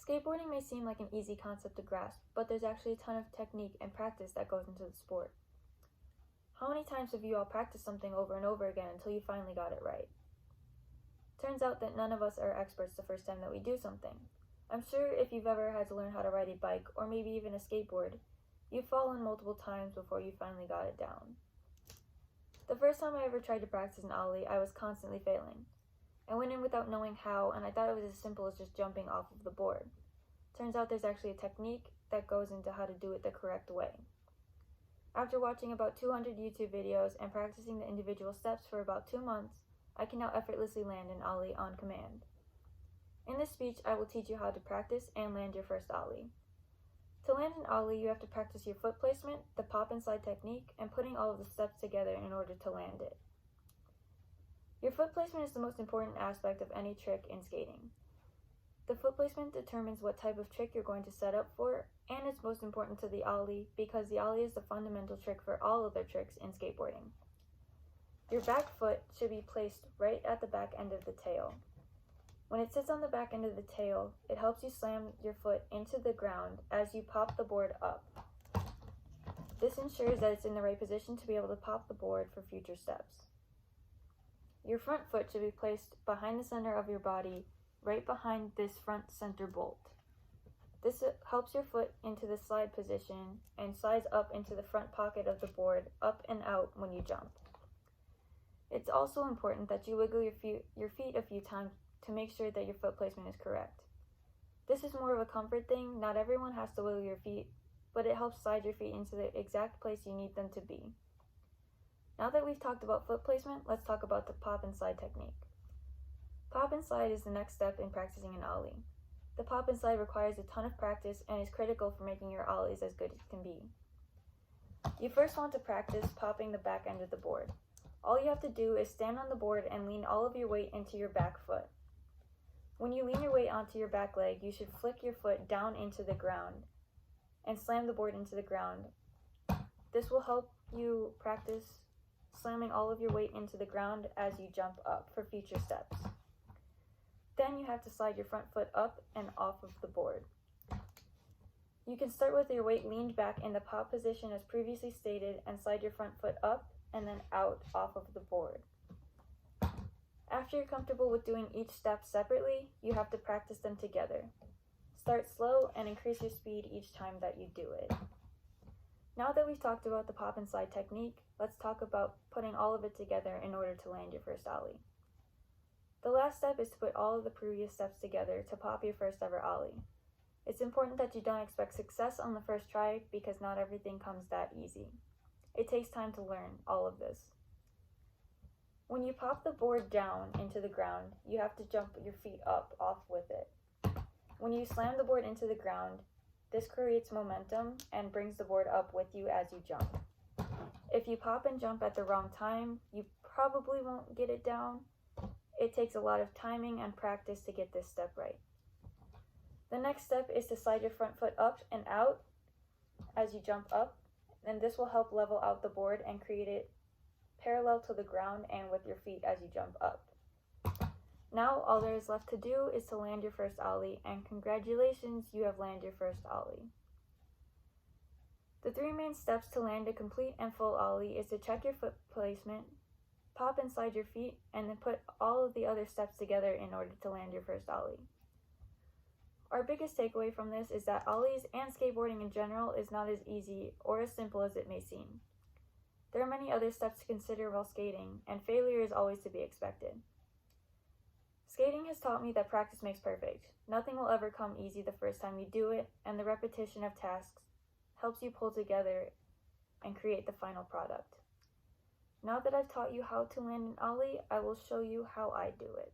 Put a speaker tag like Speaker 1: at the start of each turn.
Speaker 1: Skateboarding may seem like an easy concept to grasp, but there's actually a ton of technique and practice that goes into the sport. How many times have you all practiced something over and over again until you finally got it right? Turns out that none of us are experts the first time that we do something. I'm sure if you've ever had to learn how to ride a bike or maybe even a skateboard, you've fallen multiple times before you finally got it down. The first time I ever tried to practice an ollie, I was constantly failing. I went in without knowing how, and I thought it was as simple as just jumping off of the board. Turns out there's actually a technique that goes into how to do it the correct way. After watching about 200 YouTube videos and practicing the individual steps for about 2 months, I can now effortlessly land an ollie on command. In this speech, I will teach you how to practice and land your first ollie. To land an ollie, you have to practice your foot placement, the pop and slide technique, and putting all of the steps together in order to land it. Your foot placement is the most important aspect of any trick in skating. The foot placement determines what type of trick you're going to set up for, and it's most important to the ollie because the ollie is the fundamental trick for all other tricks in skateboarding. Your back foot should be placed right at the back end of the tail. When it sits on the back end of the tail, it helps you slam your foot into the ground as you pop the board up. This ensures that it's in the right position to be able to pop the board for future steps. Your front foot should be placed behind the center of your body, right behind this front center bolt. This helps your foot into the slide position and slides up into the front pocket of the board, up and out when you jump. It's also important that you wiggle your feet a few times to make sure that your foot placement is correct. This is more of a comfort thing. Not everyone has to wiggle your feet, but it helps slide your feet into the exact place you need them to be. Now that we've talked about foot placement, let's talk about the pop and slide technique. Pop and slide is the next step in practicing an ollie. The pop and slide requires a ton of practice and is critical for making your ollies as good as can be. You first want to practice popping the back end of the board. All you have to do is stand on the board and lean all of your weight into your back foot. When you lean your weight onto your back leg, you should flick your foot down into the ground and slam the board into the ground. This will help you practice slamming all of your weight into the ground as you jump up for future steps. Then you have to slide your front foot up and off of the board. You can start with your weight leaned back in the pop position as previously stated and slide your front foot up and then out off of the board. After you're comfortable with doing each step separately, you have to practice them together. Start slow and increase your speed each time that you do it. Now that we've talked about the pop and slide technique, let's talk about putting all of it together in order to land your first ollie. The last step is to put all of the previous steps together to pop your first ever ollie. It's important that you don't expect success on the first try because not everything comes that easy. It takes time to learn all of this. When you pop the board down into the ground, you have to jump your feet up off with it. When you slam the board into the ground, this creates momentum and brings the board up with you as you jump. If you pop and jump at the wrong time, you probably won't get it down. It takes a lot of timing and practice to get this step right. The next step is to slide your front foot up and out as you jump up, and this will help level out the board and create it parallel to the ground and with your feet as you jump up. Now all there is left to do is to land your first ollie, and congratulations, you have landed your first ollie. The 3 main steps to land a complete and full ollie is to check your foot placement, pop and slide your feet, and then put all of the other steps together in order to land your first ollie. Our biggest takeaway from this is that ollies and skateboarding in general is not as easy or as simple as it may seem. There are many other steps to consider while skating, and failure is always to be expected. Skating has taught me that practice makes perfect. Nothing will ever come easy the first time you do it, and the repetition of tasks helps you pull together and create the final product. Now that I've taught you how to land an ollie, I will show you how I do it.